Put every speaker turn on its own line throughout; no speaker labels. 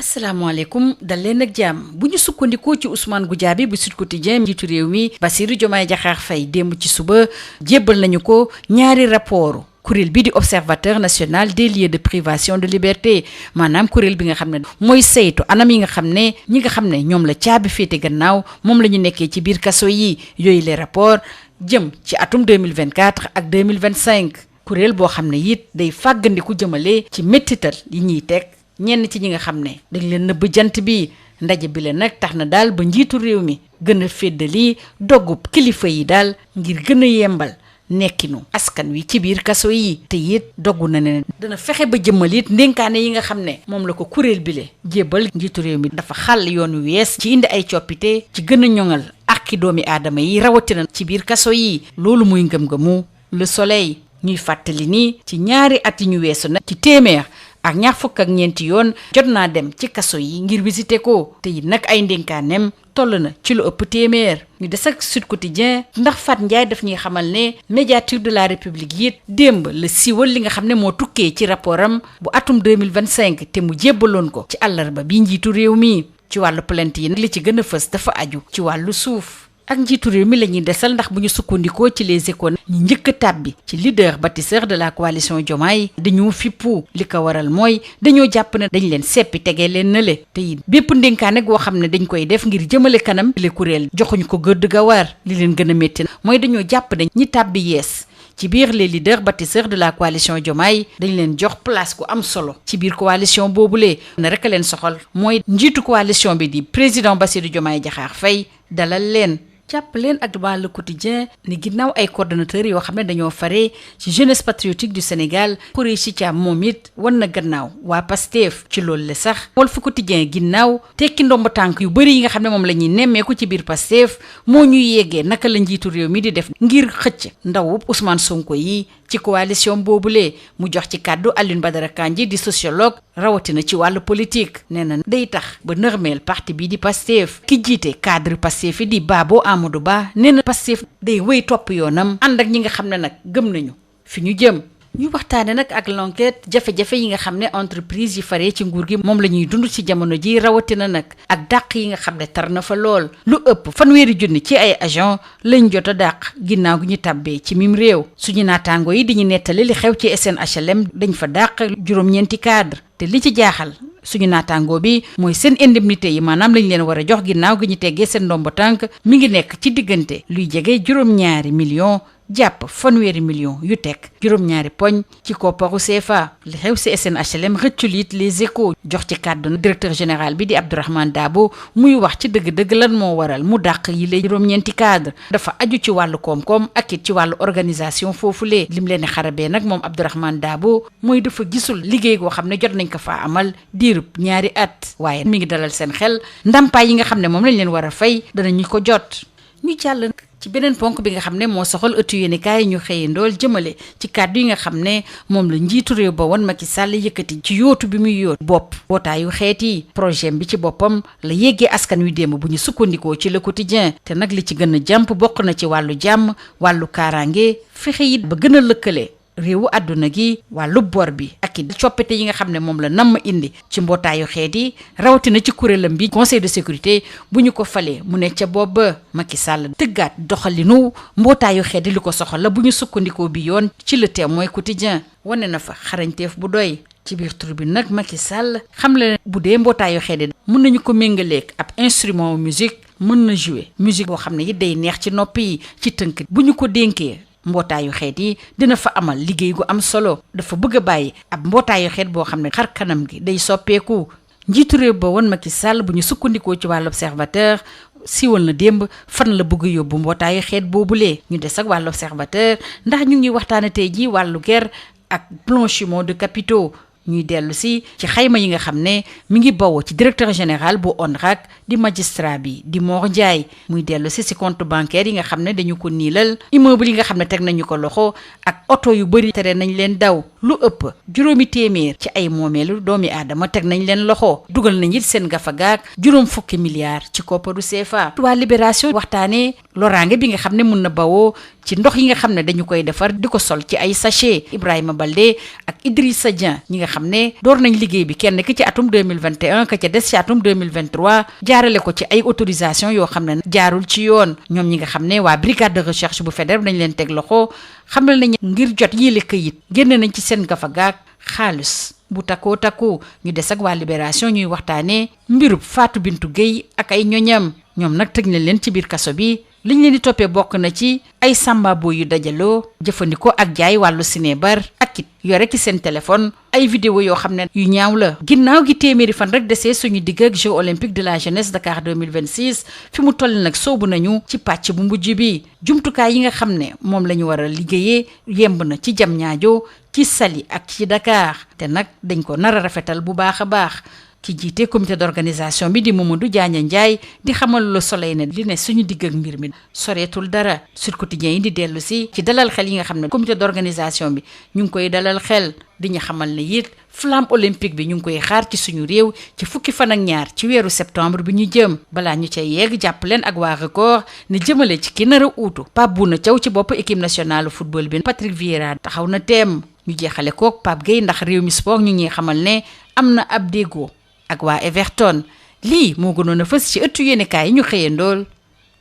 asalaamaaleykum dal leen ak jàmm bu ñu sukkandikoo ci Ousmane Goudiaby bu Sud Quotidien njiitu réew mi Bassirou Diomaye Diakhar Faye démb ci suba jébbal nañu ko ñaari rapport kuréel bi di observateur national des lieux de privation de liberté maanaam kuréel bi nga xam ne mooy saytu anam yi nga xam ne ñi nga xam ne ñoom la caabi féete gannaaw moom la ñu nekkee ci biir kaso yi yooyu les rapports jëm ci atum 2024 ak 2025 kuréel boo xam ne it day fàggandiku jëmale ci méttital yi ñuy teg ñenn ci ñi nga xam ne dañ leen nëbb jant bi ndaje bi la nag tax na daal ba njiitu réew mi gën a féddali doggub kilifa yi daal ngir gën a yembal nekkinu askan wi ci biir kaso yi te it doggu na ne dana fexe ba jëmmal it ndénkaane yi nga xam ne moom la ko kuréel bi le jébbal njiitu réew mi dafa xàll yoon wi wees ci indi ay coppite ci gën a ñoŋal àqi doomi aadama yi rawatina ci biir kaso yi loolu muy ngëm-ngëmu Le Soleil ñuy fàttali ni ci ñaari at yi ñu weesu nag ci téeméer ak ñaar fukk ak ñeenti yoon jot naa dem ci kaso yi ngir visiter ko te it nag ay ndénkaanem toll na ci lu ëpp téeméer ñu des ak Sud Quotidien ndax Fat Ndiaye daf ñuy xamal ne médiature de la république it démb la siiwal li nga xam ne moo tukkee ci rapportam bu atum 2025 te mu jébbaloon ko ci àllarba bi njiitu réew mi ci wàllu plainte yi nag li ci gën a fës dafa aju ci wàllu suuf ak njiitu réew mi la ñuy desal ndax bu ñu sukkandikoo ci les Échos ñi njëkk a tàbbi ci leader bâtisseur de la coalition Diomaye dañoo fippu li ko waral mooy dañoo jàpp ne dañ leen seppi tegee leen nële te it bépp ndénkaane goo xam ne dañ koy def ngir jëmale kanam le kuréel joxuñ ko gëdd ga war li leen gën a métti mooy dañoo jàpp ne ñi tàbbi yees ci biir les leaders bâtisseurs de la coalition Diomaye dañ leen jox place ku am solo ci biir coalition boobule na rek a leen soxal mooy njiitu coalition bi di président Bassirou Diomaye Diakhar Faye dalal leen jàpp leen ak waa Le Quotidien ni ginnaaw ay coordonnateurs yoo xam ne dañoo fare ci jeunesse patriotique du Sénégal Khoureychi Thiam moom it wan na gannaaw waa Pastef ci loolu le sax Walf Quotidien ginnaaw tekki ndomba tànk yu bëri yi nga xam ne moom la ñuy nemmeeku ci biir Pastef moo ñuy yeggee naka la njiitu réew mi di def ngir xëcc ndawub Ousmane Sonko yi ci coalition boobule mu jox ci kàddu Alioune Badara Kandji di sociologue rawatina ci wàllu politique nee na day tax ba nërmeel parti bii di Pastef ki jiite cadre Pastef yi di Babo Amadou Ba nee na Pastef day wéy topp yoonam ànd ak ñi nga xam ne nag gëm nañu fi ñu jëm ñu waxtaane nag ak l'enquête jafe-jafe yi nga xam ne entreprise yi faree ci nguur gi moom la ñuy dund ci jamono ji rawatina nag ak dàq yi nga xam ne tar na fa lool lu ëpp 1,000 ci ay agent lañ jot a dàq ginnaaw gi ñu tàbbee ci mim réew suñu naataango yi di ñu nettali li xew ci SNHLM dañ fa dàq juróom-ñeenti cadre te li ci jaaxal suñu naataangoo bi mooy seen indemnité yi maanaam lañ leen war a jox ginnaaw gi ñu teggee seen ndombo tànk mi ngi nekk ci diggante luy jege juróom-ñaari millions jàpp 1,000 millions yu teg juróom-ñaari poñ ci kopparu CFA li xew ci SNHLM rëccul it les Échos jox ci kàddu directeur général bi di Abdourahmane Dabo muy wax ci dëgg-dëgg lan moo waral mu dàq yi lay juróom-ñeenti cadre dafa aju ci wàllu koom-koom ak it ci wàllu organisation foofulee lim leen xarabee nag moom Abdourahmane Dabo mooy dafa gisul liggéey goo xam ne jot nañ ko faa amal diirub ñaari at waaye mi ngi dalal seen xel ndàmpaay yi nga xam ne moom lañ leen war a fay danañu ko jot ñu jàll ci beneen ponk bi nga xam ne moo soxal ëttu yéenekaay ñu xëye ndool jëmale ci kàddu yi nga xam ne moom la njiitu réew ba woon Macky Sall yëkkati ci yootu bi muy yoot bopp bootaayu xeet yi projet bi ci boppam la yeggee askan wi démb bu ñu sukkandikoo ci Le Quotidien te nag li ci gën a jàmp bokk na ci wàllu jàmm wàllu kaaraange fexe it ba gën a lëkkale réewu àdduna gi wàllu bor bi ak i coppite yi nga xam ne moom la namm indi ci mbootaayu xeet yi rawatina ci kuréelam bi conseil de sécurité bu ñu ko falee mu ne ca boobu ba Macky Sall tëggaat doxalinu mbootaayu xeet yi li ko soxal la bu ñu sukkandikoo bi yoon ci Le Témoin quotidien wane na fa xarañteef bu doy ci biir tribune nag Macky Sall xam le bu dee mbootaayu xeet yi mën nañu ko méngaleeg ab instrument musique mën na jouer musique boo xam ne it day neex ci nopp yi ci tënk bu ñu ko dénkee mbootaayu xeet yi dina fa amal liggéey gu am solo dafa bëgg a bàyyi ab mbootaayu xeet boo xam ne xar kanam gi day soppeeku njiitu réew ba woon Macky Sall bu ñu sukkandikoo ci wàllu observateur siiwal na démb fan la bëgg yóbbu mbootaayu xeet boobulee ñu des ak wàllu observateur ndax ñu ngi waxtaane tey ji wàllu guerre ak blanchiment de capitaux ñuy dellu si ci xayma yi nga xam ne mi ngi bawoo ci directeur général bu ONRAC di magistrat bi di Mor Ndiaye muy dellu si compte bancaire yi nga xam ne dañu ko niilal immeuble yi nga xam ne teg nañu ko loxo ak oto yu bëri tere nañ leen daw lu ëpp juróomi téeméer ci ay moomeelu doomi aadama teg nañ leen loxo dugal nañ it seen gafagaak juróom fukki milliards ci kopparu CFA. waa Libération waxtaanee loraange bi nga xam ne mun na bawoo ci ndox yi nga xam ne dañu koy defar di ko sol ci ay sachet. Ibrahima Baldé ak Idrissa Dieng ñi nga xam ne door nañ liggéey bi kenn ki ci atum 2021 ka ca des ci atum 2023 jaarale ko ci ay autorisation yoo xam ne jaarul ci yoon. ñoom ñi nga xam ne waa brigade de recherche bu fédéral nañ leen teg loxo xamal nañ ngir jot yile këyit génn nañ ci seen gafagaak xaalis bu takkoo takku. ñu des ak waa Libération ñuy waxtaanee mbirub Fatou Bintou Gueye ak ay ñoñam. ñoom nag tëj nañ leen ci biir kaso bi liñ leen di toppee bokk na ci ay sambabo yu dajaloo jëfandikoo ak jaay wàllu sinébar ak it yore ci seen téléphone ay vidéo yoo xam ne yu ñaaw la. ginnaaw gi téeméeri fan rek desee suñu digg ak Jeux olympiques de la jeunesse Dakar 2026 fi mu toll nag soobu nañu ci pàcc bu mujj bi. jumtukaay yi nga xam ne moom la ñu war a liggéeyee yemb na ci Diamniadio ci Saly ak ci Dakar te nag dañ ko nar a rafetal bu baax a baax. ki jiite comité d'organisation bi di Mamadou Diagne Ndiaye di xamal Le Soleil ne li ne suñu digg ak mbir mi soreetul dara. Sud Quotidien yi di dellu si ci dalal xel yi nga xam ne comité d'organisation bi ñu ngi koy dalal xel di ñu xamal ne it flamme olympique bi ñu ngi koy xaar ci suñu réew ci fukki fan ak ñaar ci weeru septembre bi ñu jëm. balaa ñu cay yegg jàpp leen ak waa record ne jëmale ci ki nar a uutu Pape Bouna Thiaw ci bopp équipe nationale football bi Patrick Vieira taxaw na teem. ñu jeexale kook Pape Gueye ndax réew mi sport ñu ngi xamal ne am na ab déggoo ak waa Everton. lii moo gënoon a fës ci ëttu yéenekaay yi ñu xëyandool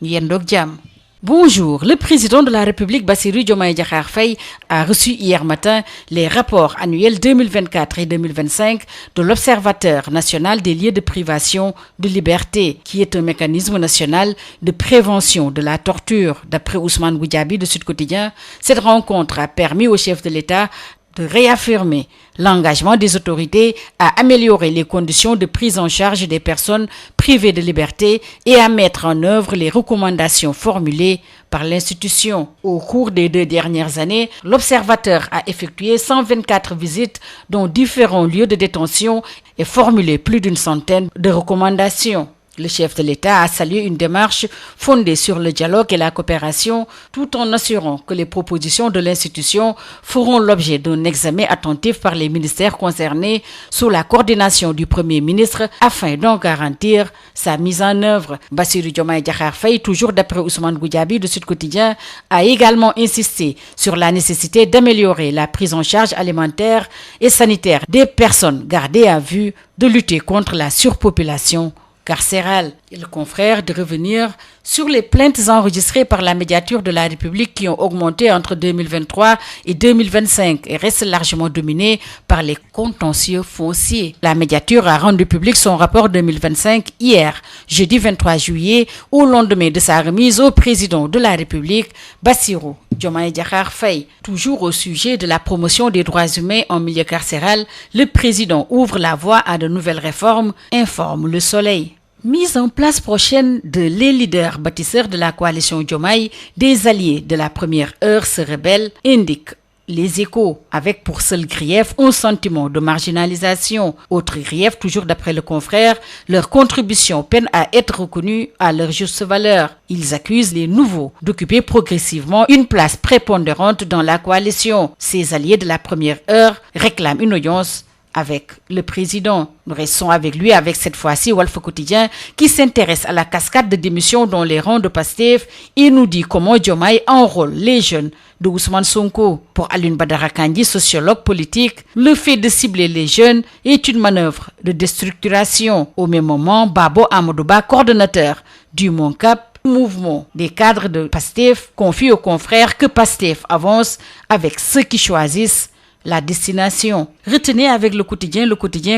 ñu yendoog jàmm. Bonjour. Le président de la République, Bassirou Diomaye Diakhar Faye, a reçu hier matin les rapports annuels 2024 et 2025 de l'Observateur national des lieux de privation de liberté, qui est un mécanisme national de prévention de la torture. D'après Ousmane Goudiaby de Sud Quotidien, cette rencontre a permis au chef de l'État de réaffirmer l'engagement des autorités à améliorer les conditions de prise en charge des personnes privées de liberté et à mettre en œuvre les recommandations formulées par l'institution. Au cours des 2 dernières années, l'Observateur a effectué 124 visites dans différents lieux de détention et formulé plus d'une centaine de recommandations. Le chef de l'État a salué une démarche fondée sur le dialogue et la coopération, tout en assurant que les propositions de l'institution feront l'objet d'un examen attentif par les ministères concernés sous la coordination du Premier ministre afin d'en garantir sa mise en œuvre. Bassirou Diomaye Diakhar Faye, toujours d'après Ousmane Goudiaby de Sud Quotidien, a également insisté sur la nécessité d'améliorer la prise en charge alimentaire et sanitaire des personnes gardées à vue, de lutter contre la surpopulation carcérale. Et le confrère de revenir sur les plaintes enregistrées par la médiature de la République qui ont augmenté entre 2023 et 2025 et restent largement dominées par les contentieux fonciers. La médiature a rendu public son rapport 2025 hier, jeudi 23 juillet, au lendemain de sa remise au président de la République, Bassirou Diomaye Diakhar Faye. Toujours au sujet de la promotion des droits humains en milieu carcéral, le président ouvre la voie à de nouvelles réformes, informe Le Soleil. Mise en place prochaine de les leaders bâtisseurs de la coalition Diomaye, des alliés de la première heure se rebellent, indique Les Échos, avec pour seul grief un sentiment de marginalisation. Autre grief, toujours d'après le confrère, leur contribution peine à être reconnue à leur juste valeur. Ils accusent les nouveaux d'occuper progressivement une place prépondérante dans la coalition. Ces alliés de la première heure réclament une audience avec le président. Nous restons avec lui, avec cette fois-ci Walf Quotidien, qui s'intéresse à la cascade de démissions dans les rangs de Pastef et nous dit comment Diomaye enrôle les jeunes de Ousmane Sonko. Pour Alioune Badara Kandji, sociologue politique, le fait de cibler les jeunes est une manœuvre de déstructuration. Au même moment, Babo Amadouba, coordonnateur du MONCAP, mouvement des cadres de Pastef, confie aux confrères que Pastef avance avec ceux qui choisissent la destination. Retenez avec le quotidien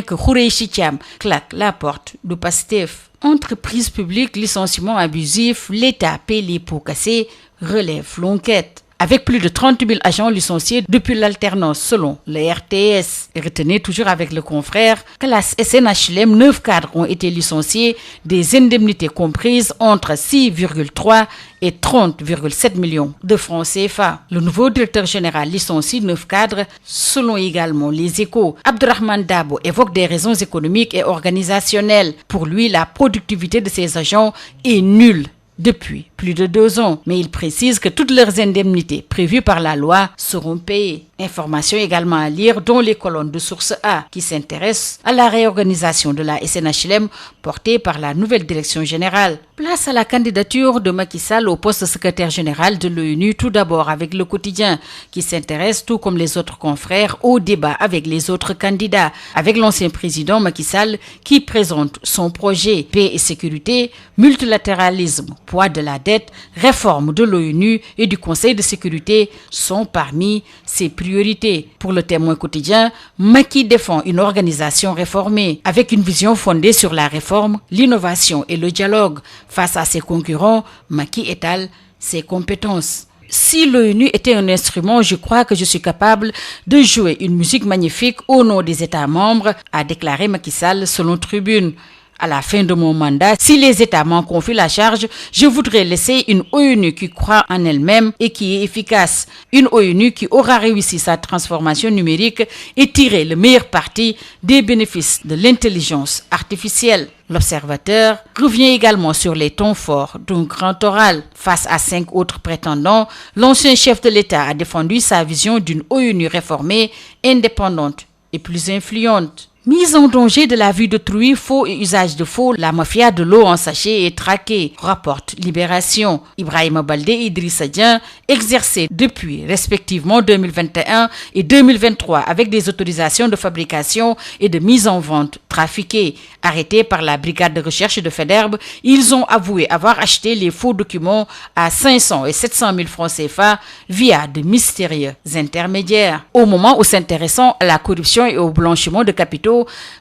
que Khoureyssi Thiam claque la porte de Pastef. Entreprise publique, licenciement abusif, l'État paie les pots cassés, relève l'enquête. Avec plus de 30 000 agents licenciés depuis l'alternance selon le RTS. Et retenez toujours avec le confrère que la SNHLM, 9 cadres ont été licenciés, des indemnités comprises entre 6,3 et 30,7 millions de francs CFA. Le nouveau directeur général licencie 9 cadres selon également Les Échos. Abdourahmane Dabo évoque des raisons économiques et organisationnelles. Pour lui, la productivité de ses agents est nulle depuis plus de 2 ans, mais il précise que toutes leurs indemnités prévues par la loi seront payées. Information également à lire dans les colonnes de Source A qui s'intéressent à la réorganisation de la SNHLM portée par la nouvelle direction générale. Place à la candidature de Macky Sall au poste de secrétaire général de l'ONU, tout d'abord avec Le Quotidien qui s'intéresse, tout comme les autres confrères, au débat avec les autres candidats, avec l'ancien président Macky Sall qui présente son projet paix et sécurité, multilatéralisme, poids de la dette, réforme de l'ONU et du Conseil de sécurité sont parmi ses priorités. Pour le Témoin quotidien, Macky défend une organisation réformée avec une vision fondée sur la réforme, l'innovation et le dialogue. Face à ses concurrents, Macky étale ses compétences. Si l'ONU était un instrument, je crois que je suis capable de jouer une musique magnifique au nom des États membres, a déclaré Macky Sall selon Tribune. À la fin de mon mandat, si les États m'en confient la charge, je voudrais laisser une ONU qui croit en elle-même et qui est efficace. Une ONU qui aura réussi sa transformation numérique et tiré le meilleur parti des bénéfices de l'intelligence artificielle. L'Observateur revient également sur les tons forts d'un grand oral. Face à 5 autres prétendants, l'ancien chef de l'État a défendu sa vision d'une ONU réformée, indépendante et plus influente. Mise en danger de la vie d'autrui, faux et usage de faux, la mafia de l'eau en sachet est traquée, rapporte Libération. Ibrahima Baldé et Idrissa Dieng, exercés depuis respectivement 2021 et 2023 avec des autorisations de fabrication et de mise en vente trafiquées. Arrêtés par la brigade de recherche de Faidherbe, ils ont avoué avoir acheté les faux documents à 500 et 700 000 francs CFA via de mystérieux intermédiaires. Au moment où s'intéressant à la corruption et au blanchiment de capitaux,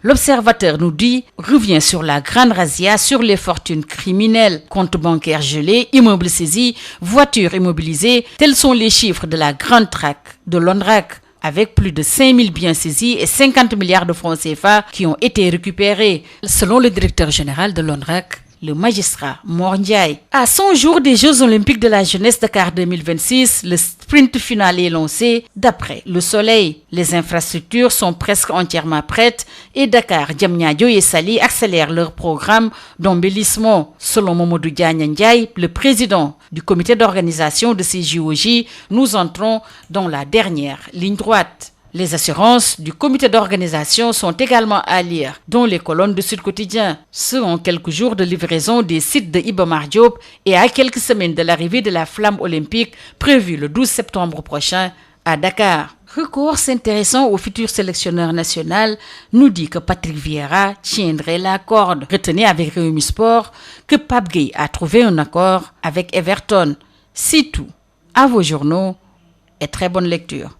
l'Observateur nous dit revient sur la grande razzia sur les fortunes criminelles, comptes bancaires gelés, immeubles saisis, voitures immobilisées. Tels sont les chiffres de la grande traque de l'ONRAC, avec plus de 5000 biens saisis et 50 milliards de francs CFA qui ont été récupérés. Selon le directeur général de l'ONRAC, le magistrat Mor Ndiaye. À 100 jours des Jeux Olympiques de la jeunesse Dakar 2026, le sprint final est lancé d'après Le Soleil. Les infrastructures sont presque entièrement prêtes et Dakar, Diamniadio et Saly accélèrent leur programme d'embellissement. Selon Mamadou Diagne Ndiaye, le président du comité d'organisation de ces JOJ, nous entrons dans la dernière ligne droite. Les assurances du comité d'organisation sont également à lire dans les colonnes de Sud Quotidien. Ce en quelques jours de livraison des sites de Iba Mar Diop et à quelques semaines de l'arrivée de la flamme olympique prévue le 12 septembre prochain à Dakar. Record s'intéressant au futur sélectionneur national nous dit que Patrick Vieira tiendrait la corde. Retenez avec Rewmi Sport que Pape Gueye a trouvé un accord avec Everton. C'est tout. À vos journaux et très bonne lecture.